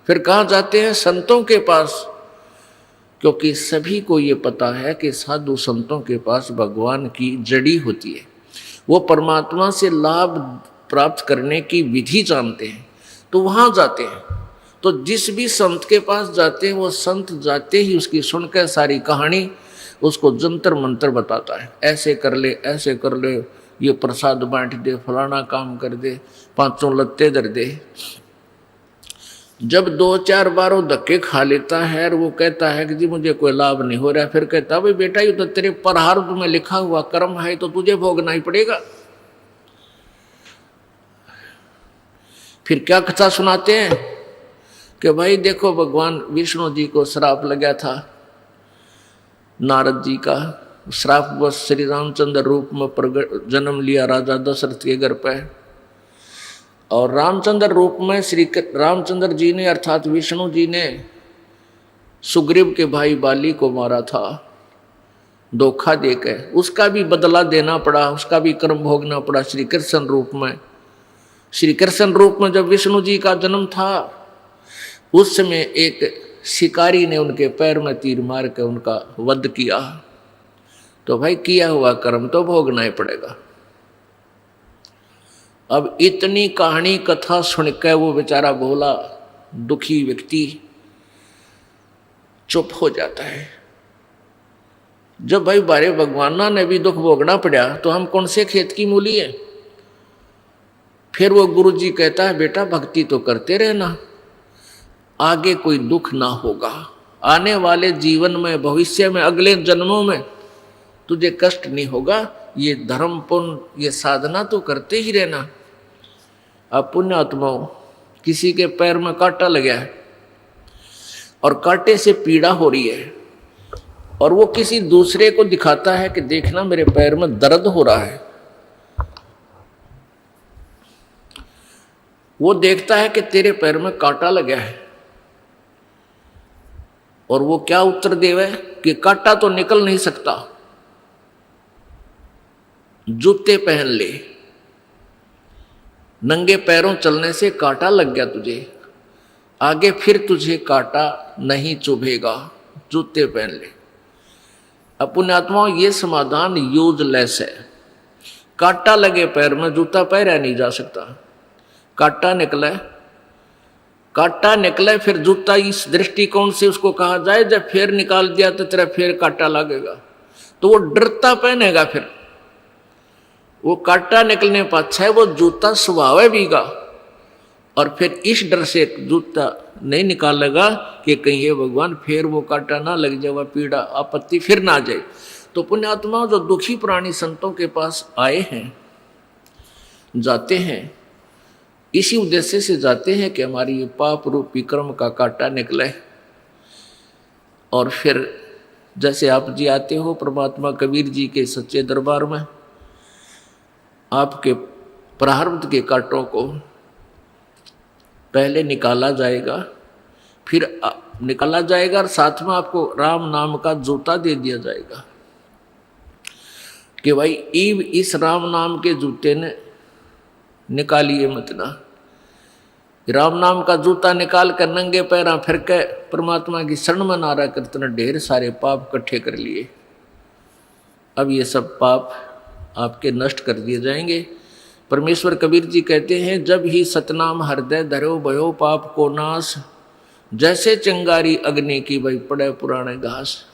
फिर कहाँ जाते हैं? संतों के पास, क्योंकि सभी को ये पता है कि साधु संतों के पास भगवान की जड़ी होती है, वो परमात्मा से लाभ प्राप्त करने की विधि जानते हैं, तो वहाँ जाते हैं। तो जिस भी संत के पास जाते हैं वो संत जाते ही उसकी सुनकर सारी कहानी उसको जंतर मंतर बताता है, ऐसे कर ले, ऐसे कर ले, ये प्रसाद बांट दे, फलाना काम कर दे, पांचों लत्ते धर दे। जब 2-4 बार वो धक्के खा लेता है और वो कहता है कि जी मुझे कोई लाभ नहीं हो रहा है, फिर कहता भाई बेटा ये तो तेरे प्रारब्ध में लिखा हुआ कर्म है, तो तुझे भोगना ही पड़ेगा। फिर क्या कथा सुनाते हैं कि भाई देखो भगवान विष्णु जी को श्राप लगा था, नारद जी का श्राप बस श्री रामचंद्र रूप में प्रगट जन्म लिया राजा दशरथ के घर पे, और रामचंद्र रूप में श्री रामचंद्र जी ने अर्थात विष्णु जी ने सुग्रीव के भाई बाली को मारा था धोखा देकर, उसका भी बदला देना पड़ा, उसका भी कर्म भोगना पड़ा श्री कृष्ण रूप में। श्री कृष्ण रूप में जब विष्णु जी का जन्म था उस समय एक शिकारी ने उनके पैर में तीर मार के उनका वध किया, तो भाई किया हुआ कर्म तो भोगना ही पड़ेगा। अब इतनी कहानी कथा सुनकर वो बेचारा भोला दुखी व्यक्ति चुप हो जाता है। जब भाई बारे भगवाना ने भी दुख भोगना पड़ा तो हम कौन से खेत की मूली है। फिर वो गुरु जी कहता है बेटा भक्ति तो करते रहना, आगे कोई दुख ना होगा, आने वाले जीवन में भविष्य में अगले जन्मों में तुझे कष्ट नहीं होगा, ये धर्म पुण्य ये साधना तो करते ही रहना। अब पुण्यात्माओं किसी के पैर में कांटा लगा है और कांटे से पीड़ा हो रही है और वो किसी दूसरे को दिखाता है कि देखना मेरे पैर में दर्द हो रहा है, वो देखता है कि तेरे पैर में कांटा लगा है और वो क्या उत्तर देवे कि कांटा तो निकल नहीं सकता, जूते पहन ले, नंगे पैरों चलने से कांटा लग गया तुझे, आगे फिर तुझे कांटा नहीं चुभेगा, जूते पहन ले। अब पुण्यात्माओं ये समाधान यूजलेस है। कांटा लगे पैर में जूता पहना नहीं जा सकता, कांटा निकले फिर जूता इस दृष्टिकोण से उसको कहा जाए जब फिर निकाल दिया तो तेरा फिर कांटा लगेगा, तो वो डरता पहनेगा, फिर वो कांटा निकलने पर अच्छा है वो जूता स्वभाव भीगा, और फिर इस डर से जूता नहीं निकालेगा कि कहीं ये भगवान फिर वो कांटा ना लग जाए, वह पीड़ा आपत्ति फिर ना जाए। तो पुण्यात्मा जो दुखी प्राणी संतों के पास आए हैं जाते हैं इसी उद्देश्य से जाते हैं कि हमारी ये पाप रूपी कर्म का कांटा निकले। और फिर जैसे आप जी आते हो परमात्मा कबीर जी के सच्चे दरबार में, आपके प्रारब्ध के कांटों को पहले निकाला जाएगा, फिर निकाला जाएगा और साथ में आपको राम नाम का जूता दे दिया जाएगा कि भाई ईब इस राम नाम के जूते ने निकालिए मत ना। राम नाम का जूता निकाल कर नंगे पैरा फिर के परमात्मा की शरण में नारा करते न ढेर सारे पाप इकट्ठे कर लिए। अब ये सब पाप आपके नष्ट कर दिए जाएंगे। परमेश्वर कबीर जी कहते हैं जब ही सतनाम हृदय धरो भयो पाप को नाश, जैसे चिंगारी अग्नि की भाई पड़े पुराने घास।